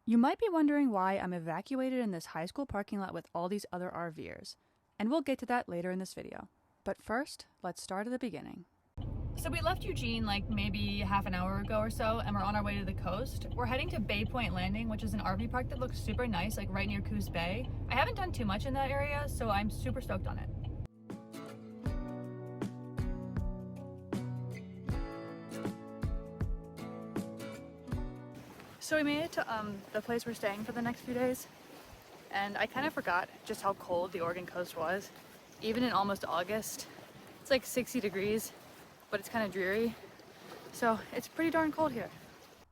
You might be wondering why I'm evacuated in this high school parking lot with all these other RVers, and we'll get to that later in this video. But first, let's start at the beginning. So we left Eugene like maybe half an hour ago or so, and we're on our way to the coast. We're heading to Bay Point Landing, which is an RV park that looks super nice, like right near Coos Bay. I haven't done too much in that area, so I'm super stoked on it. So we made it to the place we're staying for the next few days, and I kind of forgot just how cold the Oregon coast was. Even in almost August, it's like 60 degrees, but it's kind of dreary, so it's pretty darn cold here.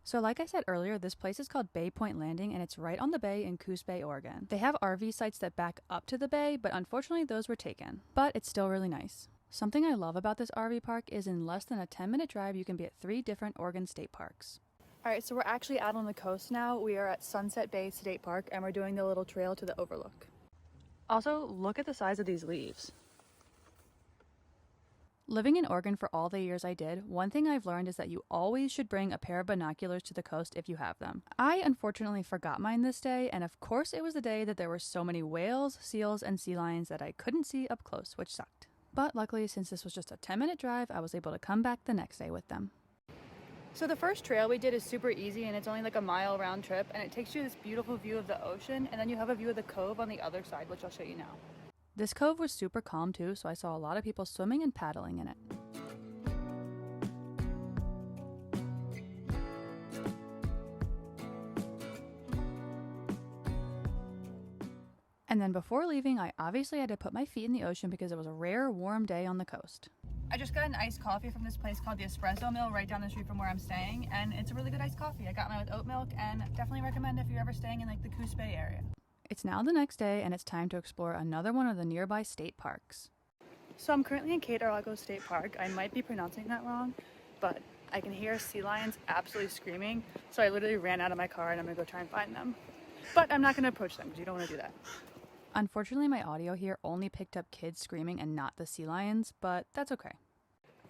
So like I said earlier, this place is called Bay Point Landing, and it's right on the bay in Coos Bay, Oregon. They have RV sites that back up to the bay, but unfortunately those were taken. But it's still really nice. Something I love about this RV park is in less than a 10-minute drive, you can be at 3 different Oregon state parks. Alright, so we're actually out on the coast now. We are at Sunset Bay State Park, and we're doing the little trail to the overlook. Also, look at the size of these leaves. Living in Oregon for all the years I did, one thing I've learned is that you always should bring a pair of binoculars to the coast if you have them. I unfortunately forgot mine this day, and of course it was the day that there were so many whales, seals, and sea lions that I couldn't see up close, which sucked. But luckily, since this was just a 10-minute drive, I was able to come back the next day with them. So the first trail we did is super easy, and it's only like a mile round trip, and it takes you this beautiful view of the ocean, and then you have a view of the cove on the other side, which I'll show you now. This cove was super calm too, so I saw a lot of people swimming and paddling in it. And then before leaving, I obviously had to put my feet in the ocean because it was a rare warm day on the coast. I just got an iced coffee from this place called the Espresso Mill right down the street from where I'm staying, and it's a really good iced coffee. I got mine with oat milk, and definitely recommend if you're ever staying in like the Coos Bay area. It's now the next day, and it's time to explore another one of the nearby state parks. So I'm currently in Arago State Park. I might be pronouncing that wrong, but I can hear sea lions absolutely screaming, so I literally ran out of my car and I'm gonna go try and find them. But I'm not gonna approach them because you don't want to do that. Unfortunately, my audio here only picked up kids screaming and not the sea lions, but that's okay.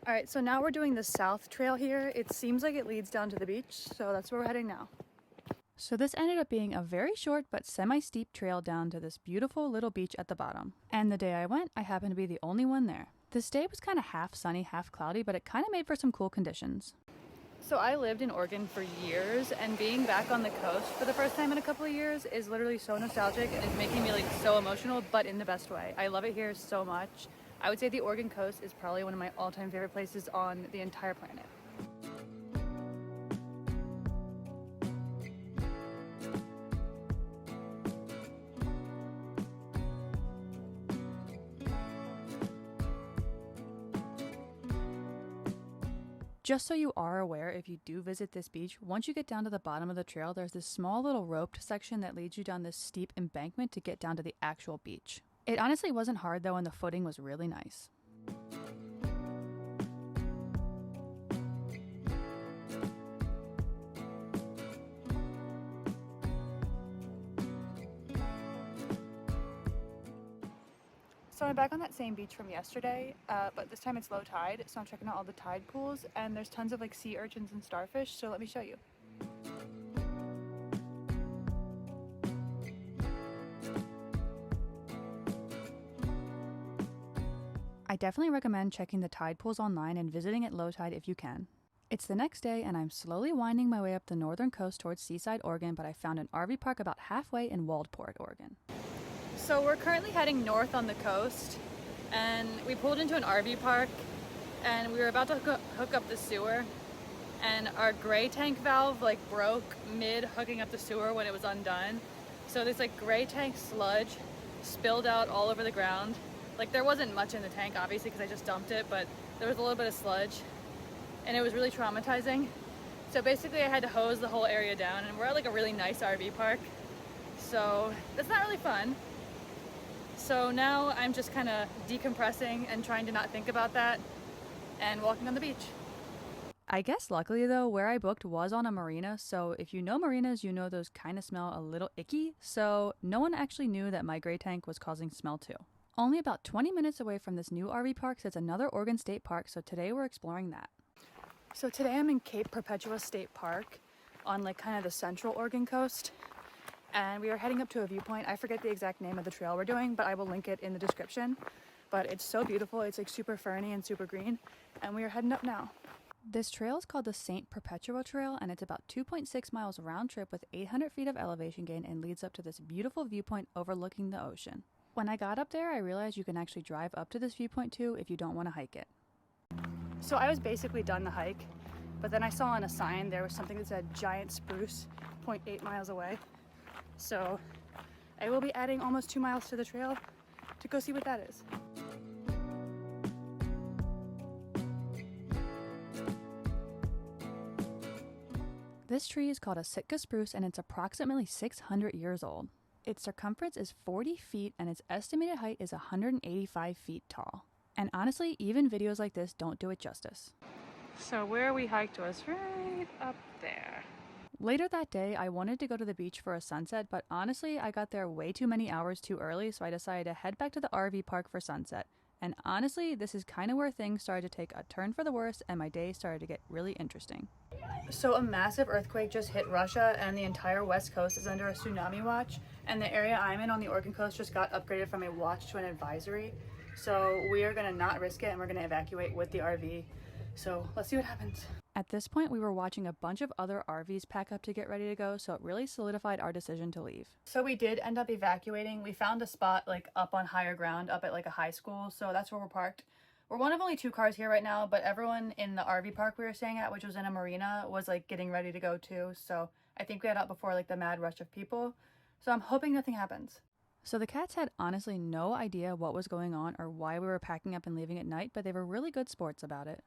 Alright, so now we're doing the south trail here. It seems like it leads down to the beach, so that's where we're heading now. So this ended up being a very short but semi-steep trail down to this beautiful little beach at the bottom. And the day I went, I happened to be the only one there. This day was kind of half sunny, half cloudy, but it kind of made for some cool conditions. So I lived in Oregon for years, and being back on the coast for the first time in a couple of years is literally so nostalgic, and it's making me like so emotional, but in the best way. I love it here so much. I would say the Oregon coast is probably one of my all-time favorite places on the entire planet. Just so you are aware, if you do visit this beach, once you get down to the bottom of the trail, there's this small little roped section that leads you down this steep embankment to get down to the actual beach. It honestly wasn't hard though, and the footing was really nice. So I'm back on that same beach from yesterday, but this time it's low tide, so I'm checking out all the tide pools, and there's tons of like sea urchins and starfish, so let me show you. I definitely recommend checking the tide pools online and visiting at low tide if you can. It's the next day, and I'm slowly winding my way up the northern coast towards Seaside, Oregon, but I found an RV park about halfway in Waldport, Oregon. So we're currently heading north on the coast, and we pulled into an RV park, and we were about to hook up the sewer, and our gray tank valve like broke mid hooking up the sewer when it was undone. So this like gray tank sludge spilled out all over the ground. Like there wasn't much in the tank obviously because I just dumped it, but there was a little bit of sludge, and it was really traumatizing. So basically I had to hose the whole area down, and we're at like a really nice RV park, so that's not really fun. So now I'm just kind of decompressing and trying to not think about that and walking on the beach. I guess luckily though, where I booked was on a marina, so if you know marinas, you know those kind of smell a little icky, so no one actually knew that my gray tank was causing smell too. Only about 20 minutes away from this new RV park sits another Oregon state park, so today we're exploring that. So today I'm in Perpetua State Park on like kind of the central Oregon coast. and we are heading up to a viewpoint. I forget the exact name of the trail we're doing, but I will link it in the description. But it's so beautiful. It's like super ferny and super green, and we are heading up now. This trail is called the St. Perpetua Trail, and it's about 2.6 miles round trip with 800 feet of elevation gain and leads up to this beautiful viewpoint overlooking the ocean. When I got up there, I realized you can actually drive up to this viewpoint too if you don't want to hike it. So I was basically done the hike, but then I saw on a sign there was something that said giant spruce 0.8 miles away. So I will be adding almost 2 miles to the trail to go see what that is. This tree is called a Sitka spruce and it's approximately 600 years old. Its circumference is 40 feet and its estimated height is 185 feet tall. And honestly, even videos like this don't do it justice. So where we hiked was right up there. Later that day, I wanted to go to the beach for a sunset, but honestly, I got there way too many hours too early, so I decided to head back to the RV park for sunset. And honestly, this is kind of where things started to take a turn for the worse and my day started to get really interesting. So a massive earthquake just hit Russia and the entire west coast is under a tsunami watch, and the area I'm in on the Oregon coast just got upgraded from a watch to an advisory. So we are going to not risk it and we're going to evacuate with the RV. So let's see what happens. At this point, we were watching a bunch of other RVs pack up to get ready to go, so it really solidified our decision to leave. So we did end up evacuating. We found a spot like up on higher ground, up at like a high school, so that's where we're parked. We're one of only 2 cars here right now, but everyone in the RV park we were staying at, which was in a marina, was like getting ready to go too. So I think we got out before like the mad rush of people. So I'm hoping nothing happens. So the cats had honestly no idea what was going on or why we were packing up and leaving at night, but they were really good sports about it.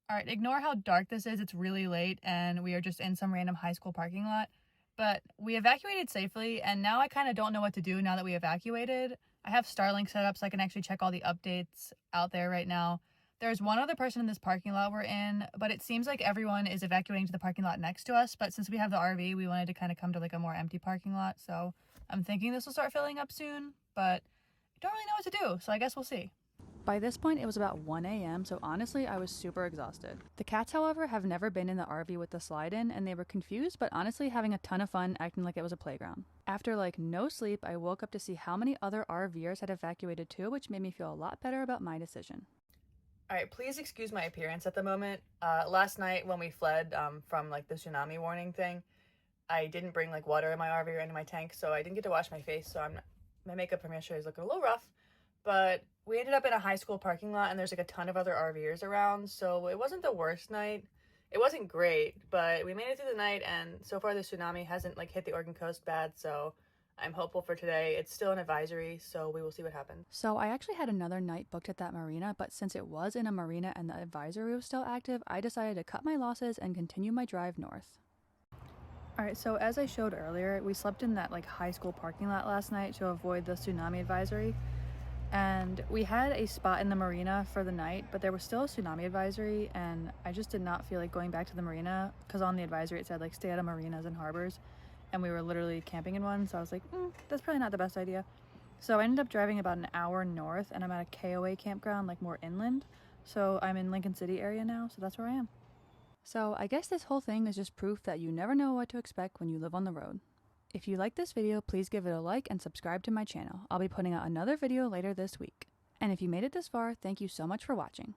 All right, ignore how dark this is. It's really late and we are just in some random high school parking lot. But we evacuated safely and now I kind of don't know what to do now that we evacuated. I have Starlink set up so I can actually check all the updates out there right now. There's one other person in this parking lot we're in, but it seems like everyone is evacuating to the parking lot next to us. But since we have the RV, we wanted to kind of come to like a more empty parking lot. So I'm thinking this will start filling up soon, but I don't really know what to do. So I guess we'll see. By this point, it was about 1 a.m., so honestly, I was super exhausted. The cats, however, have never been in the RV with the slide in, and they were confused, but honestly having a ton of fun, acting like it was a playground. After like no sleep, I woke up to see how many other RVers had evacuated too, which made me feel a lot better about my decision. Alright, please excuse my appearance at the moment. Last night when we fled from like the tsunami warning thing, I didn't bring like water in my RV or into my tank, so I didn't get to wash my face, so my makeup from yesterday is looking a little rough. But we ended up in a high school parking lot and there's like a ton of other RVers around, so it wasn't the worst night. It wasn't great, but we made it through the night and so far the tsunami hasn't like hit the Oregon coast bad, so I'm hopeful for today. It's still an advisory, so we will see what happens. So I actually had another night booked at that marina, but since it was in a marina and the advisory was still active, I decided to cut my losses and continue my drive north. Alright, so as I showed earlier, we slept in that like high school parking lot last night to avoid the tsunami advisory. And we had a spot in the marina for the night, but there was still a tsunami advisory and I just did not feel like going back to the marina because on the advisory it said like stay out of marinas and harbors and we were literally camping in one, so I was like, that's probably not the best idea. So I ended up driving about an hour north and I'm at a KOA campground like more inland, so I'm in Lincoln City area now, so that's where I am. So I guess this whole thing is just proof that you never know what to expect when you live on the road. If you like this video, please give it a like and subscribe to my channel. I'll be putting out another video later this week. And if you made it this far, thank you so much for watching.